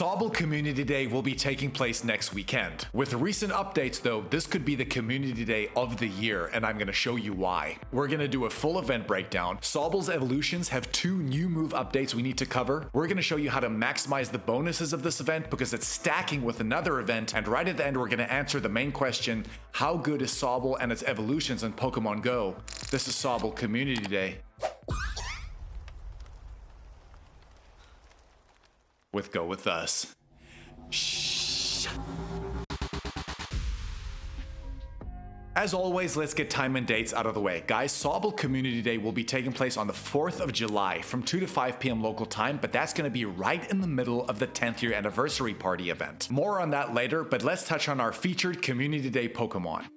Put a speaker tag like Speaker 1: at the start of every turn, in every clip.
Speaker 1: Sobble Community Day will be taking place next weekend. With recent updates though, this could be the Community Day of the year, and I'm gonna show you why. We're gonna do a full event breakdown. Sobble's evolutions have 2 new move updates we need to cover. We're gonna show you how to maximize the bonuses of this event because it's stacking with another event, and right at the end we're gonna answer the main question, how good is Sobble and its evolutions in Pokemon GO? This is Sobble Community Day. With Go With Us. Shh. As always, let's get time and dates out of the way. Guys, Sobble Community Day will be taking place on the 4th of July from 2 to 5 p.m. local time, but that's going to be right in the middle of the 10th year anniversary party event. More on that later, but let's touch on our featured Community Day Pokemon.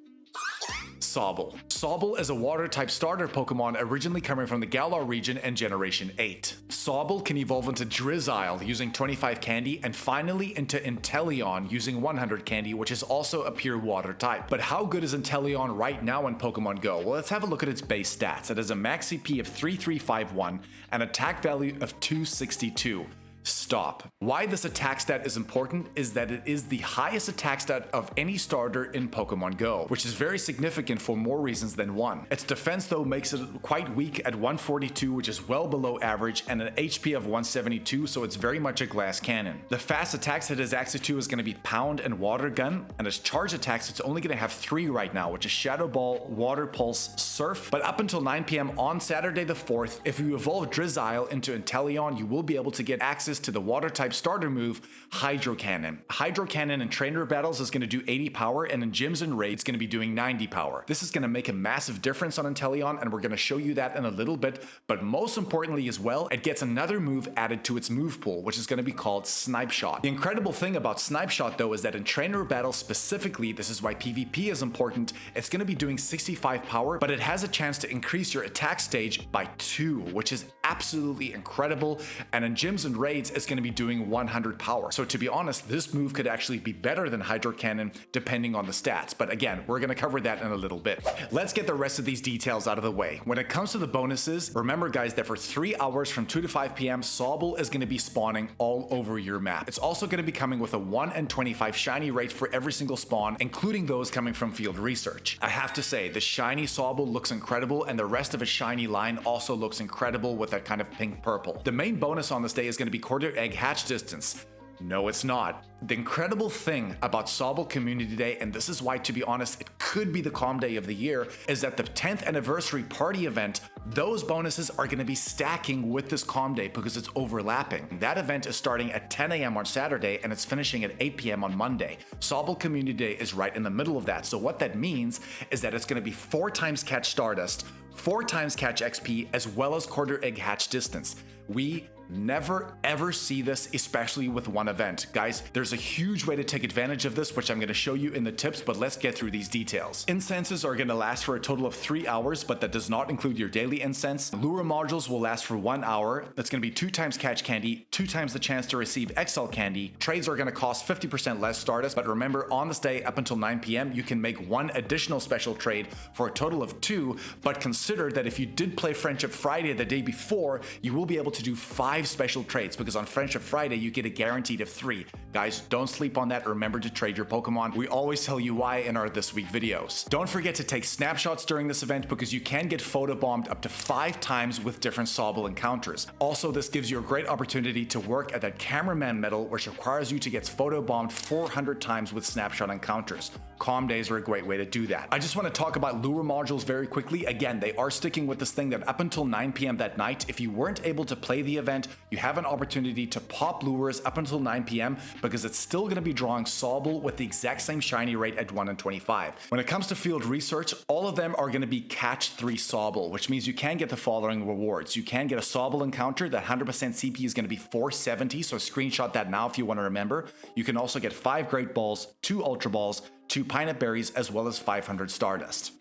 Speaker 1: Sobble. Sobble is a water-type starter Pokemon originally coming from the Galar region and Generation 8. Sobble can evolve into Drizzile using 25 candy and finally into Inteleon using 100 candy, which is also a pure water type. But how good is Inteleon right now in Pokemon GO? Well, let's have a look at its base stats. It has a max CP of 3351 and attack value of 262. Stop. Why this attack stat is important is that it is the highest attack stat of any starter in Pokemon GO, which is very significant for more reasons than one. Its defense though makes it quite weak at 142, which is well below average, and an HP of 172, so it's very much a glass cannon. The fast attacks it has access to is going to be Pound and Water Gun, and its charge attacks it's only going to have 3 right now, which is Shadow Ball, Water Pulse, Surf. But up until 9 p.m. on Saturday the 4th, if you evolve Drizzile into Inteleon, you will be able to get access to the water type starter move Hydro Cannon. Hydro Cannon in trainer battles is going to do 80 power, and in gyms and raids it's going to be doing 90 power. This is going to make a massive difference on Inteleon, and we're going to show you that in a little bit, but most importantly as well, it gets another move added to its move pool, which is going to be called Snipe Shot. The incredible thing about Snipe Shot though is that in trainer battles specifically, this is why PvP is important, it's going to be doing 65 power, but it has a chance to increase your attack stage by 2, which is absolutely incredible, and in gyms and raids it's going to be doing 100 power. So to be honest, this move could actually be better than Hydro Cannon depending on the stats, but again, we're going to cover that in a little bit. Let's get the rest of these details out of the way. When it comes to the bonuses, remember guys that for 3 hours from 2 to 5 p.m. Sobble is going to be spawning all over your map. It's also going to be coming with a 1 in 25 shiny rate for every single spawn, including those coming from field research. I have to say, the Shiny Sobble looks incredible, and the rest of its shiny line also looks incredible with that kind of pink purple. The main bonus on this day is going to be quarter egg hatch distance. No, it's not. The incredible thing about Sobble Community Day, and this is why, to be honest, it could be the calm day of the year, is that the 10th anniversary party event, those bonuses are going to be stacking with this calm day because it's overlapping. That event is starting at 10 a.m. on Saturday and it's finishing at 8 p.m. on Monday. Sobble Community Day is right in the middle of that. So what that means is that it's going to be 4 times catch Stardust, 4 times catch XP, as well as quarter egg hatch distance. We never ever see this, especially with one event. Guys, there's a huge way to take advantage of this, which I'm going to show you in the tips, but let's get through these details. Incenses are going to last for a total of 3 hours, but that does not include your daily incense. Lure modules will last for 1 hour. That's going to be 2 times catch candy, 2 times the chance to receive XL candy. Trades are going to cost 50% less Stardust, but remember, on this day up until 9 p.m. you can make 1 additional special trade for a total of 2, but consider that if you did play Friendship Friday the day before, you will be able to do 5 special trades, because on Friendship Friday you get a guaranteed of 3. Guys, don't sleep on that. Remember to trade your Pokemon. We always tell you why in our This Week videos. Don't forget to take snapshots during this event because you can get photobombed up to 5 times with different Sobble encounters. Also, this gives you a great opportunity to work at that cameraman medal, which requires you to get photobombed 400 times with snapshot encounters. Calm days are a great way to do that. I just want to talk about lure modules very quickly. Again, they are sticking with this thing that up until 9 p.m. that night, if you weren't able to play the event, you have an opportunity to pop lures up until 9 p.m. because it's still going to be drawing Sobble with the exact same shiny rate at 1 in 25. When it comes to field research, all of them are going to be catch 3 Sobble, which means you can get the following rewards. You can get a Sobble encounter. That 100% CP is going to be 470, so screenshot that now if you want to remember. You can also get 5 Great Balls, 2 Ultra Balls, 2 Pineapple Berries, as well as 500 Stardust.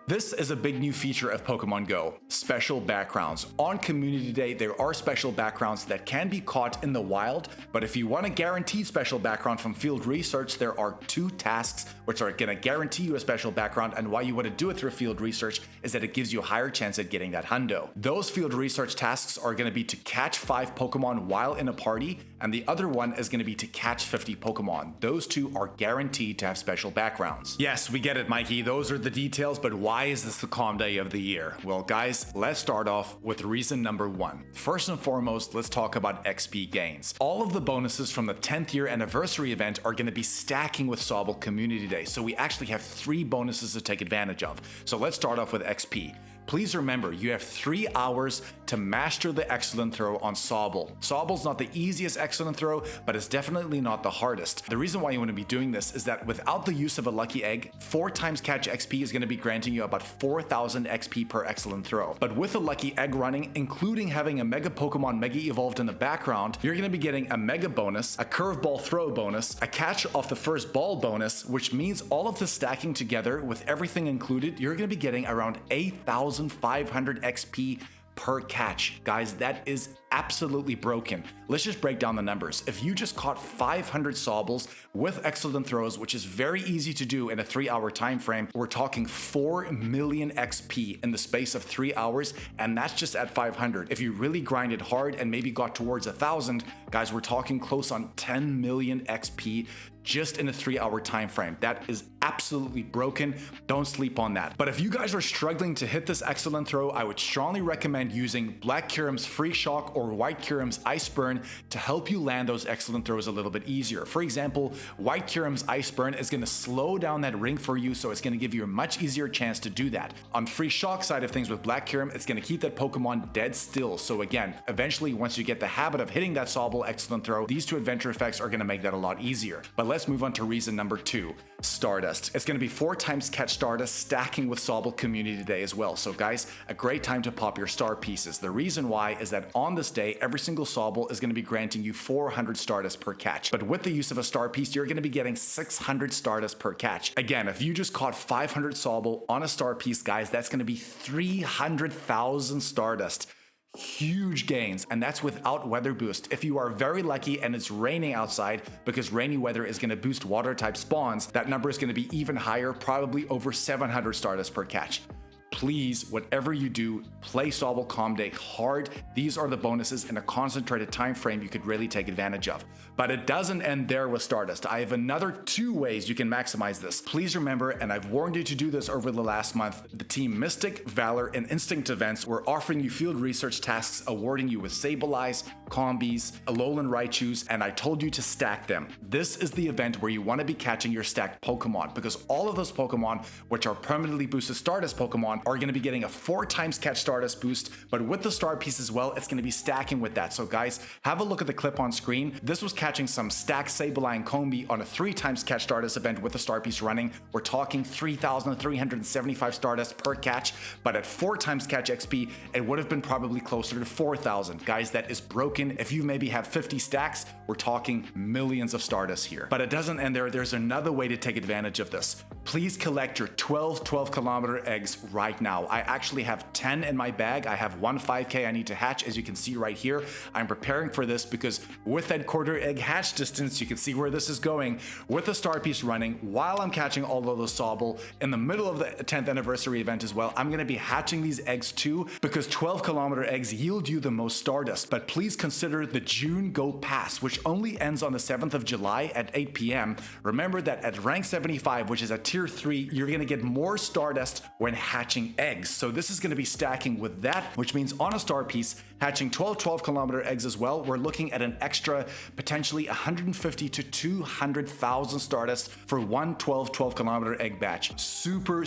Speaker 1: This is a big new feature of Pokemon GO, special backgrounds. On Community Day, there are special backgrounds that can be caught in the wild, but if you want a guaranteed special background from field research, there are 2 tasks which are going to guarantee you a special background, and why you want to do it through field research is that it gives you a higher chance at getting that hundo. Those field research tasks are going to be to catch 5 Pokemon while in a party, and the other one is going to be to catch 50 Pokemon. Those two are guaranteed to have special backgrounds. Yes, we get it, Mikey. Those are the details, but why is this the calm day of the year? Well, guys, let's start off with reason number 1. First and foremost, let's talk about XP gains. All of the bonuses from the 10th year anniversary event are going to be stacking with Sobble Community Day, so we actually have 3 bonuses to take advantage of. So let's start off with XP. Please remember, you have 3 hours to master the excellent throw on Sobble. Sobble's not the easiest excellent throw, but it's definitely not the hardest. The reason why you want to be doing this is that without the use of a lucky egg, 4 times catch XP is going to be granting you about 4,000 XP per excellent throw. But with a lucky egg running, including having a Mega Pokemon Mega Evolved in the background, you're going to be getting a Mega bonus, a Curveball Throw bonus, a Catch off the first ball bonus, which means all of the stacking together with everything included, you're going to be getting around 8,500 XP per catch. Guys, that is absolutely broken. Let's just break down the numbers. If you just caught 500 Sobbles with excellent throws, which is very easy to do in a 3-hour time frame, we're talking 4 million XP in the space of 3 hours, and that's just at 500. If you really grinded hard and maybe got towards 1,000, guys, we're talking close on 10 million XP just in a 3-hour time frame. That is absolutely broken. Don't sleep on that. But if you guys are struggling to hit this excellent throw, I would strongly recommend using Black Kyurem's Free Shock or White Kyurem's Ice Burn to help you land those excellent throws a little bit easier. For example, White Kyurem's Ice Burn is going to slow down that ring for you, so it's going to give you a much easier chance to do that. On Free Shock side of things with Black Kyurem, it's going to keep that Pokemon dead still. So again, eventually once you get the habit of hitting that Sobble excellent throw, these 2 adventure effects are going to make that a lot easier. But let's move on to reason number 2. Stardust. It's going to be 4 times catch Stardust stacking with Sobble Community Day as well. So guys, a great time to pop your star pieces. The reason why is that on this day, every single Sobble is going to be granting you 400 Stardust per catch. But with the use of a star piece, you're going to be getting 600 Stardust per catch. Again, if you just caught 500 Sobble on a star piece, guys, that's going to be 300,000 Stardust. Huge gains, and that's without weather boost. If you are very lucky and it's raining outside, because rainy weather is going to boost water type spawns, that number is going to be even higher, probably over 700 Stardust per catch. Please, whatever you do, play Sobble Calm Day hard. These are the bonuses in a concentrated time frame you could really take advantage of. But it doesn't end there with Stardust. I have another 2 ways you can maximize this. Please remember, and I've warned you to do this over the last month, the Team Mystic, Valor, and Instinct events were offering you field research tasks, awarding you with Sableyes, Combies, Alolan Raichus, and I told you to stack them. This is the event where you want to be catching your stacked Pokemon, because all of those Pokemon, which are permanently boosted Stardust Pokemon, are going to be getting a 4 times catch Stardust boost, but with the star piece as well, it's going to be stacking with that. So guys, have a look at the clip on screen. This was catching some stacked Sableye and Combi on a 3 times catch Stardust event with the star piece running. We're talking 3,375 Stardust per catch, but at 4 times catch XP, it would have been probably closer to 4,000. Guys, that is broken. If you maybe have 50 stacks, we're talking millions of Stardust here. But it doesn't end there. There's another way to take advantage of this. Please collect your 12-kilometer eggs right now. I actually have 10 in my bag. I have 1 5K I need to hatch, as you can see right here. I'm preparing for this because with that quarter egg hatch distance, you can see where this is going. With the star piece running, while I'm catching all of those Sobble, in the middle of the 10th anniversary event as well, I'm going to be hatching these eggs too, because 12-kilometer eggs yield you the most Stardust. But please consider the June Go Pass, which only ends on the 7th of July at 8 p.m. Remember that at rank 75, which is at tier 3, you're going to get more Stardust when hatching eggs. So this is going to be stacking with that, which means on a star piece, hatching 12-kilometer eggs as well, we're looking at an extra potentially 150 to 200,000 Stardust for one 12-kilometer egg batch. Super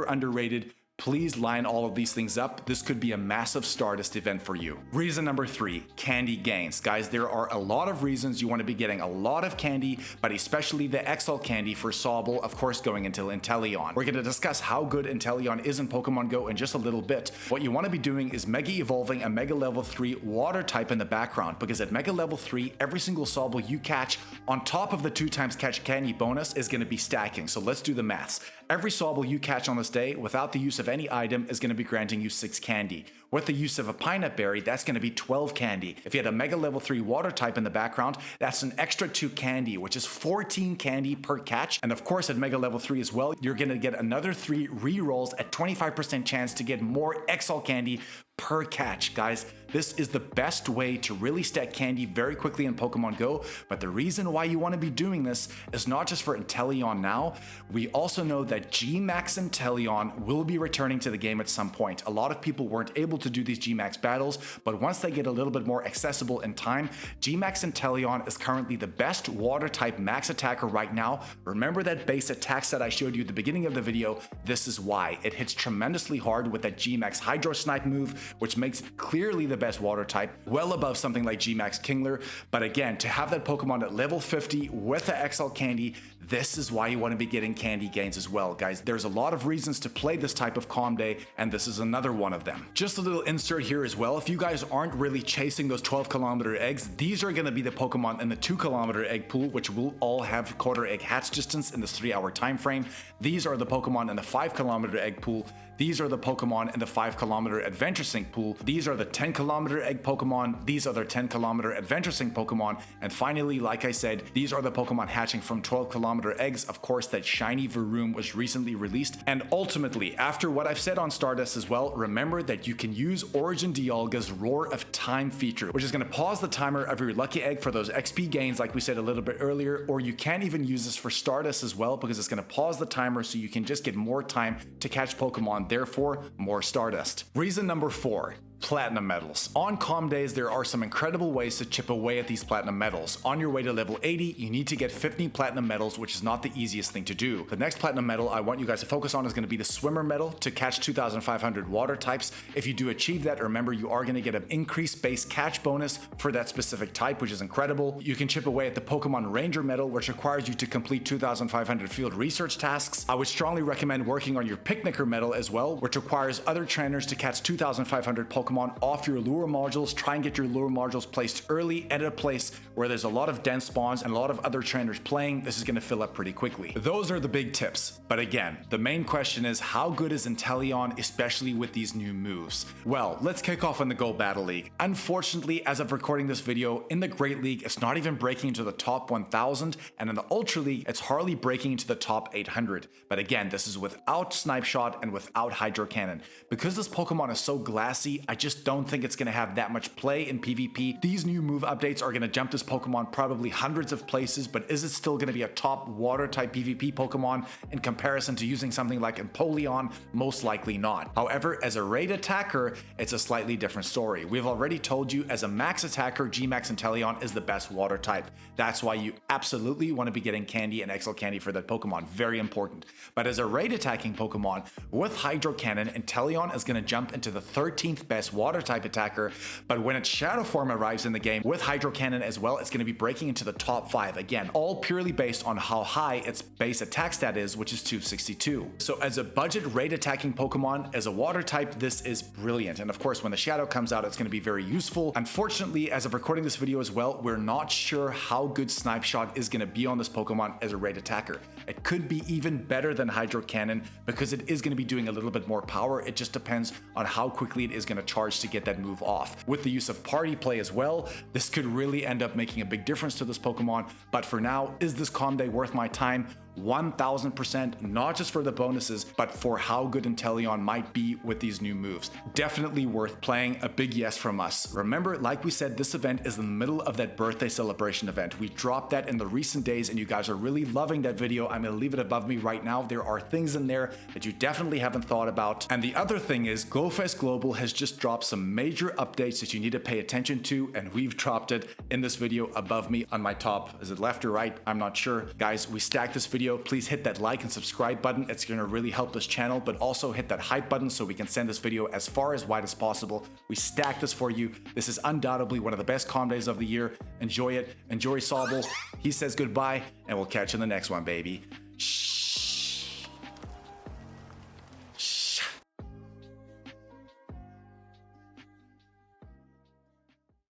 Speaker 1: underrated. Please line all of these things up. This could be a massive Stardust event for you. Reason number 3, candy gains. Guys, there are a lot of reasons you want to be getting a lot of candy, but especially the XL candy for Sobble, of course, going into Inteleon. We're going to discuss how good Inteleon is in Pokemon Go in just a little bit. What you want to be doing is Mega Evolving a Mega Level 3 Water type in the background, because at Mega Level 3, every single Sobble you catch, on top of the 2 times catch candy bonus, is going to be stacking. So let's do the maths. Every Sobble you catch on this day, without the use of any item, is going to be granting you 6 candy. With the use of a Pinut Berry, that's going to be 12 candy. If you had a Mega Level 3 Water type in the background, that's an extra 2 candy, which is 14 candy per catch. And of course, at Mega Level 3 as well, you're going to get another 3 rerolls at 25% chance to get more XL candy per catch. Guys, this is the best way to really stack candy very quickly in Pokemon Go, but the reason why you want to be doing this is not just for Inteleon now. We also know that gmax Inteleon will be returning to the game at some point. A lot of people weren't able to do these gmax battles, but once they get a little bit more accessible in time, gmax Inteleon is currently the best water type max attacker right now. Remember that base attack set I showed you at the beginning of the video? This is why. It hits tremendously hard with that gmax Hydro Snipe move, which makes it clearly the best water type, well above something like gmax Kingler. But again, to have that Pokemon at level 50 with the XL candy, this is why you want to be getting candy gains as well, guys. There's a lot of reasons to play this type of Calm Day, and this is another one of them. Just a little insert here as well. If you guys aren't really chasing those 12-kilometer eggs, these are going to be the Pokemon in the 2-kilometer egg pool, which will all have quarter egg hatch distance in this 3-hour time frame. These are the Pokemon in the 5-kilometer egg pool. These are the Pokemon in the 5-kilometer Adventure Sync pool. These are the 10-kilometer egg Pokemon. These are the 10-kilometer Adventure Sync Pokemon. And finally, like I said, these are the Pokemon hatching from 12-kilometer eggs. Of course, that shiny Varoom was recently released. And ultimately, after what I've said on Stardust as well, remember that you can use Origin Dialga's Roar of Time feature, which is going to pause the timer of your lucky egg for those XP gains, like we said a little bit earlier. Or you can even use this for Stardust as well, because it's going to pause the timer so you can just get more time to catch Pokemon, therefore more Stardust. Reason number 4. Platinum medals. On Calm Days, there are some incredible ways to chip away at these platinum medals. On your way to level 80, you need to get 50 platinum medals, which is not the easiest thing to do. The next platinum medal I want you guys to focus on is going to be the Swimmer medal to catch 2,500 water types. If you do achieve that, remember you are going to get an increased base catch bonus for that specific type, which is incredible. You can chip away at the Pokemon Ranger medal, which requires you to complete 2,500 field research tasks. I would strongly recommend working on your Picnicker medal as well, which requires other trainers to catch 2,500 Pokemon off your lure modules. Try and get your lure modules placed early at a place where there's a lot of dense spawns and a lot of other trainers playing. This is going to fill up pretty quickly. Those are the big tips. But again, the main question is, how good is Inteleon, especially with these new moves? Well, let's kick off in the Go Battle League. Unfortunately, as of recording this video, in the Great League, it's not even breaking into the top 1,000, and in the Ultra League, it's hardly breaking into the top 800. But again, this is without Snipe Shot and without Hydro Cannon. Because this Pokemon is so glassy, I just don't think it's going to have that much play in PvP. These new move updates are going to jump this Pokemon probably hundreds of places, but is it still going to be a top water type PvP Pokemon in comparison to using something like Inteleon? Most likely not. However, as a raid attacker, it's a slightly different story. We've already told you, as a max attacker, gmax Inteleon is the best water type. That's why you absolutely want to be getting candy and XL candy for that Pokemon. Very important. But as a raid attacking Pokemon, with Hydro Cannon, Inteleon is going to jump into the 13th best water type attacker. But when its Shadow form arrives in the game with Hydro Cannon as well, it's going to be breaking into the top 5. Again, all purely based on how high its base attack stat is, which is 262. So as a budget raid attacking Pokemon, as a water type, this is brilliant. And of course, when the Shadow comes out, it's going to be very useful. Unfortunately, as of recording this video as well, we're not sure how good Snipe Shot is going to be on this Pokemon as a raid attacker. It could be even better than Hydro Cannon because it is going to be doing a little bit more power. It just depends on how quickly it is going to charge to get that move off. With the use of party play as well, this could really end up making a big difference to this Pokemon. But for now, is this Calm Day worth my time? 1000%, not just for the bonuses, but for how good Inteleon might be with these new moves. Definitely worth playing. A big yes from us. Remember, like we said, this event is in the middle of that birthday celebration event. We dropped that in the recent days and you guys are really loving that video. I'm gonna leave it above me right now. There are things in there that you definitely haven't thought about. And the other thing is, GoFest Global has just dropped some major updates that you need to pay attention to, and we've dropped it in this video above me on my top. Is it left or right? I'm not sure. Guys, we stacked this video. Please hit that like and subscribe button. It's going to really help this channel, but also hit that hype button so we can send this video as far as wide as possible. We stacked this for you. This is undoubtedly one of the best Calm Days of the year. Enjoy it. Enjoy Sobble. He says goodbye, and we'll catch you in the next one, baby. Shh.